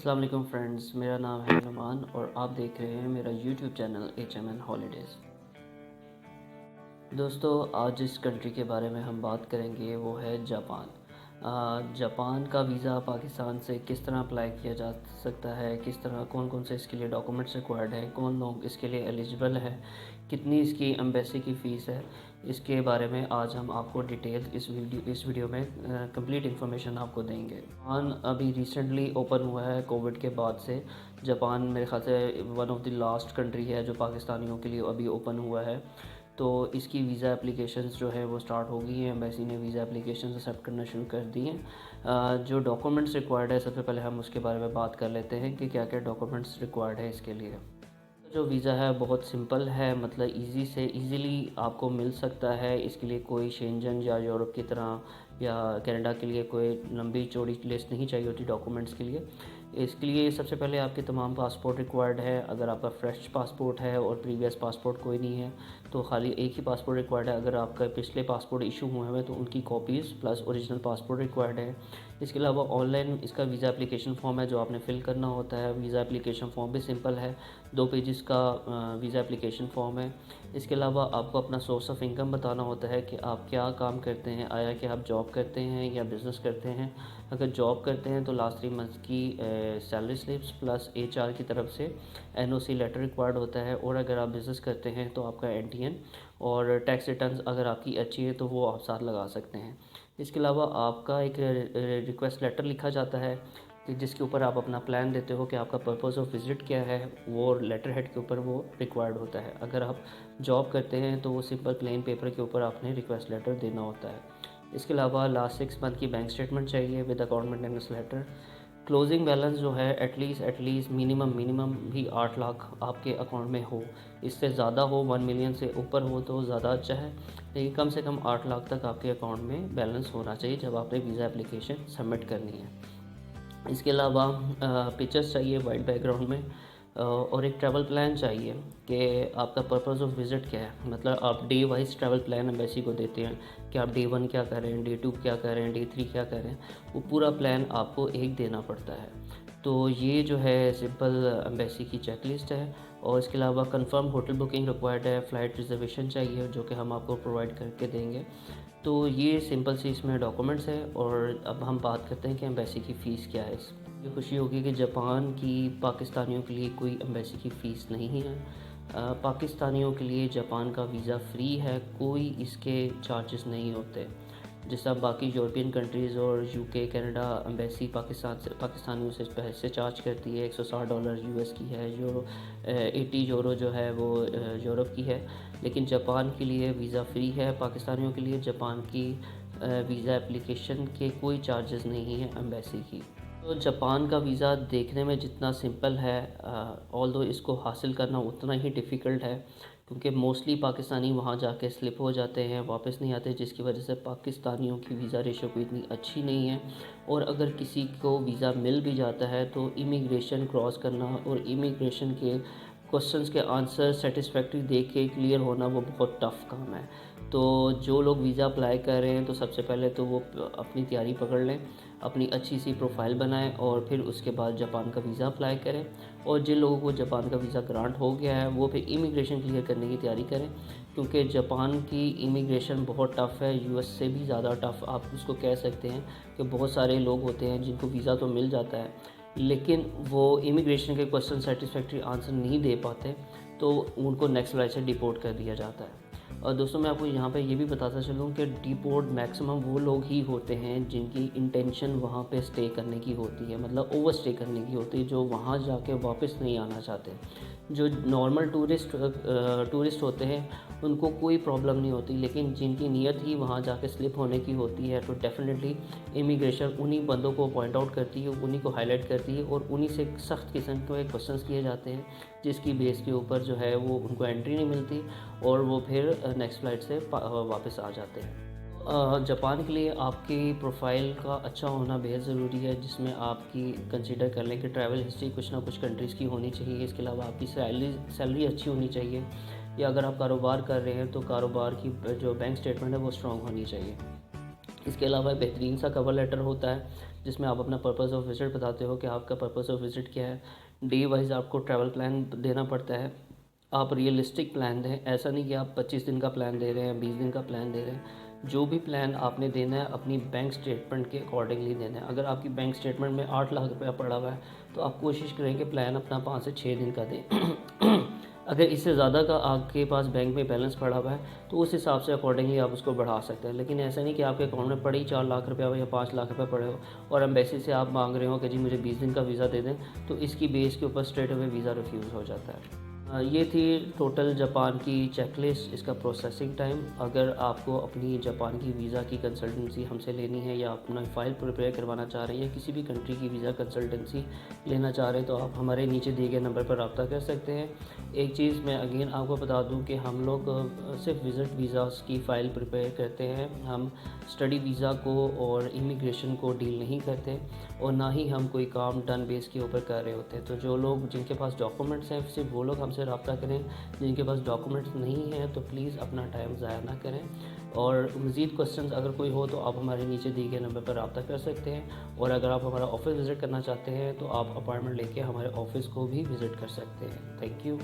अस्सलाम वालेकुम फ्रेंड्स, मेरा नाम है नुमान और आप देख रहे हैं मेरा यूट्यूब चैनल HMN हॉलीडेज़। दोस्तों, आज जिस कंट्री के बारे में हम बात करेंगे वो है जापान। जापान का वीज़ा पाकिस्तान से किस तरह अप्लाई किया जा सकता है, किस तरह कौन कौन से इसके लिए डॉक्यूमेंट्स रिक्वायर्ड हैं, कौन लोग इसके लिए एलिजिबल है, कितनी इसकी एम्बेसी की फ़ीस है, इसके बारे में आज हम आपको डिटेल इस वीडियो में कंप्लीट इन्फॉर्मेशन आपको देंगे। जापान अभी रिसेंटली ओपन हुआ है कोविड के बाद से। जापान मेरे ख्याल से one of the last country है जो पाकिस्तानियों के लिए अभी ओपन हुआ है। तो इसकी वीज़ा एप्लीकेशंस जो है वो स्टार्ट हो गई हैं। एम्बेसी ने वीज़ा एप्लीकेशंस एक्सेप्ट करना शुरू कर दी हैं। जो डॉक्यूमेंट्स रिक्वायर्ड है, सबसे पहले हम उसके बारे में बात कर लेते हैं कि क्या क्या डॉक्यूमेंट्स रिक्वायर्ड है इसके लिए। जो वीज़ा है बहुत सिंपल है, मतलब इजीली आपको मिल सकता है। इसके लिए कोई शेंजन या यूरोप की तरह या कनाडा के लिए कोई लंबी चौड़ी लिस्ट नहीं चाहिए होती डॉक्यूमेंट्स के लिए। इसके लिए सबसे पहले आपके तमाम पासपोर्ट रिक्वायर्ड है। अगर आपका फ्रेश पासपोर्ट है और प्रीवियस पासपोर्ट कोई नहीं है तो खाली एक ही पासपोर्ट रिक्वायर्ड है। अगर आपका पिछले पासपोर्ट इशू हुए हैं तो उनकी copies plus original passport required है। इसके अलावा ऑनलाइन इसका वीज़ा एप्लीकेशन फॉर्म है जो आपने फ़िल करना होता है। वीज़ा एप्लीकेशन फॉर्म भी सिंपल है, 2 पेजेस का वीज़ा एप्लीकेशन फॉर्म है। इसके अलावा आपको अपना सोर्स ऑफ इनकम बताना होता है कि आप क्या काम करते हैं, आया कि आप जॉब करते हैं या बिज़नेस करते हैं। अगर जॉब करते हैं तो लास्ट 3 मंथ्स की सैलरी स्लिप्स प्लस HR की तरफ से NOC लेटर रिक्वायर्ड होता है। और अगर आप बिज़नेस करते हैं तो आपका NTN और टैक्स रिटर्न्स अगर आपकी अच्छी है तो वो आप साथ लगा सकते हैं। इसके अलावा आपका एक रिक्वेस्ट लेटर लिखा जाता है कि जिसके ऊपर आप अपना प्लान देते हो कि आपका पर्पस ऑफ विज़िट क्या है। वो लेटर हेड के ऊपर वो रिक्वायर्ड होता है। अगर आप जॉब करते हैं तो वो सिंपल प्लेन पेपर के ऊपर आपने रिक्वेस्ट लेटर देना होता है। इसके अलावा लास्ट 6 मंथ की बैंक स्टेटमेंट चाहिए with account maintenance letter. Closing balance जो है एटलीस्ट मिनिमम भी 8 लाख आपके अकाउंट में हो। इससे ज़्यादा हो, 1 मिलियन से ऊपर हो तो ज़्यादा अच्छा है, लेकिन कम से कम 8 लाख तक आपके अकाउंट में बैलेंस होना चाहिए जब आपने वीज़ा एप्लीकेशन सबमिट करनी है। इसके अलावा पिक्चर्स चाहिए वाइट बैकग्राउंड में, और एक ट्रैवल प्लान चाहिए कि आपका पर्पस ऑफ विज़िट क्या है। मतलब आप day wise travel plan embassy को देते हैं कि आप डे 1 क्या करें, डे 2 क्या करें, डे 3 क्या करें। वो पूरा प्लान आपको एक देना पड़ता है। तो ये जो है सिंपल एम्बेसी की चेकलिस्ट है। और इसके अलावा कंफर्म होटल बुकिंग रिक्वायर्ड है, फ़्लाइट रिजर्वेशन चाहिए जो कि हम आपको प्रोवाइड करके देंगे। तो ये सिंपल सी इसमें डॉक्यूमेंट्स है। और अब हम बात करते हैं कि एम्बेसी की फ़ीस क्या है। ये खुशी होगी कि जापान की पाकिस्तानियों के लिए कोई एम्बेसी की फ़ीस नहीं है। पाकिस्तानियों के लिए जापान का वीज़ा फ्री है, कोई इसके चार्जेस नहीं होते। जैसा बाकी यूरोपियन कंट्रीज़ और UK कनाडा एम्बेसी पाकिस्तानियों से पैसे चार्ज करती है। $160 US की है, यूरो 80 यूरो जो है वो यूरोप की है। लेकिन जापान के लिए वीज़ा फ्री है पाकिस्तानियों के लिए। जापान की वीज़ा एप्लीकेशन के कोई चार्जेस नहीं है एम्बेसी की। तो जापान का वीज़ा देखने में जितना सिंपल है, ऑल्दो इसको हासिल करना उतना ही डिफ़िकल्ट है, क्योंकि मोस्टली पाकिस्तानी वहाँ जाके स्लिप हो जाते हैं, वापस नहीं आते, जिसकी वजह से पाकिस्तानियों की वीज़ा रेशो भी इतनी अच्छी नहीं है। और अगर किसी को वीज़ा मिल भी जाता है तो इमिग्रेशन क्रॉस करना और इमिग्रेशन के क्वेश्चंस के आंसर सेटिस्फैक्ट्री दे के क्लियर होना वो बहुत टफ़ काम है। तो जो लोग वीज़ा अप्लाई कर रहे हैं तो सबसे पहले तो वो अपनी तैयारी पकड़ लें, अपनी अच्छी सी प्रोफाइल बनाएं और फिर उसके बाद जापान का वीज़ा अप्लाई करें। और जिन लोगों को जापान का वीज़ा ग्रांट हो गया है वो फिर इमिग्रेशन क्लियर करने की तैयारी करें, क्योंकि जापान की इमिग्रेशन बहुत टफ़ है, US से भी ज़्यादा टफ़ आप उसको कह सकते हैं। कि बहुत सारे लोग होते हैं जिनको वीज़ा तो मिल जाता है लेकिन वो इमिग्रेशन के क्वेश्चन सेटिस्फैक्ट्री आंसर नहीं दे पाते, तो उनको नेक्स्ट फ्लाइट से डिपोर्ट कर दिया जाता है। और दोस्तों, मैं आपको यहाँ पे ये भी बताता चलूँ कि डिपोर्ट मैक्सिमम वो लोग ही होते हैं जिनकी इंटेंशन वहाँ पे स्टे करने की होती है, मतलब ओवर स्टे करने की होती है, जो वहाँ जाके वापस नहीं आना चाहते। जो नॉर्मल टूरिस्ट होते हैं उनको कोई प्रॉब्लम नहीं होती, लेकिन जिनकी नीयत ही वहाँ जाके स्लिप होने की होती है तो डेफ़िनेटली इमिग्रेशन उन्हीं बंदों को पॉइंट आउट करती है, उन्हीं को हाईलाइट करती है और उन्हीं से सख्त किस्म के क्वेश्चंस किए जाते हैं, जिसकी बेस के ऊपर जो है वो उनको एंट्री नहीं मिलती और वो फिर नेक्स्ट फ़्लाइट से वापस आ जाते हैं। जापान के लिए आपकी प्रोफाइल का अच्छा होना बेहद ज़रूरी है, जिसमें आपकी कंसीडर कर लें कि ट्रैवल हिस्ट्री कुछ ना कुछ कंट्रीज़ की होनी चाहिए। इसके अलावा आपकी सैलरी अच्छी होनी चाहिए, या अगर आप कारोबार कर रहे हैं तो कारोबार की जो बैंक स्टेटमेंट है वो स्ट्रॉन्ग होनी चाहिए। इसके अलावा बेहतरीन सा कवर लेटर होता है जिसमें आप अपना पर्पस ऑफ विज़िट बताते हो कि आपका पर्पस ऑफ विज़िट क्या है। डे वाइज़ आपको ट्रैवल प्लान देना पड़ता है। आप रियलिस्टिक प्लान दें, ऐसा नहीं कि आप 25 दिन का प्लान दे रहे हैं, 20 दिन का प्लान दे रहे हैं। जो भी प्लान आपने देना है अपनी बैंक स्टेटमेंट के अकॉर्डिंगली देना है। अगर आपकी बैंक स्टेटमेंट में 8 लाख रुपया पड़ा हुआ है तो आप कोशिश करें कि प्लान अपना 5 से 6 दिन का दें। अगर इससे ज़्यादा का आपके पास बैंक में बैलेंस पड़ा हुआ है तो उस हिसाब से अकॉर्डिंगली आप उसको बढ़ा सकते हैं। लेकिन ऐसा नहीं कि आपके अकाउंट में पड़े ही 4 लाख रुपया हो या 5 लाख रुपये पड़े हो और एम्बेसी से आप मांग रहे हो कि जी मुझे 20 दिन का वीज़ा दे दें, तो इसकी बेस के ऊपर स्ट्रेट अवे वीज़ा रिफ्यूज़ हो जाता है। ये थी टोटल जापान की चेकलिस्ट, इसका प्रोसेसिंग टाइम। अगर आपको अपनी जापान की वीज़ा की कंसल्टेंसी हमसे लेनी है या अपना फ़ाइल प्रिपेयर करवाना चाह रहे हैं या किसी भी कंट्री की वीज़ा कंसल्टेंसी लेना चाह रहे हैं तो आप हमारे नीचे दिए गए नंबर पर रब्ता कर सकते हैं। एक चीज़ मैं अगेन आपको बता दूं कि हम लोग सिर्फ विज़िट वीज़ास की फ़ाइल प्रिपेयर करते हैं, हम स्टडी वीज़ा को और इमिग्रेशन को डील नहीं करते और ना ही हम कोई काम टर्न बेस के ऊपर कर रहे होते हैं। तो जो लोग जिनके पास डॉक्यूमेंट्स हैं सिर्फ वो लोग हमसे रब्ता करें, जिनके पास डॉक्यूमेंट्स नहीं हैं तो प्लीज़ अपना टाइम ज़ाया ना करें। और मज़ीद क्वेश्चंस अगर कोई हो तो आप हमारे नीचे दिए गए नंबर पर रब्ता कर सकते हैं। और अगर आप हमारा ऑफ़िस विज़िट करना चाहते हैं तो आप अपॉइंटमेंट लेके हमारे ऑफ़िस को भी विज़िट कर सकते हैं। Thank you.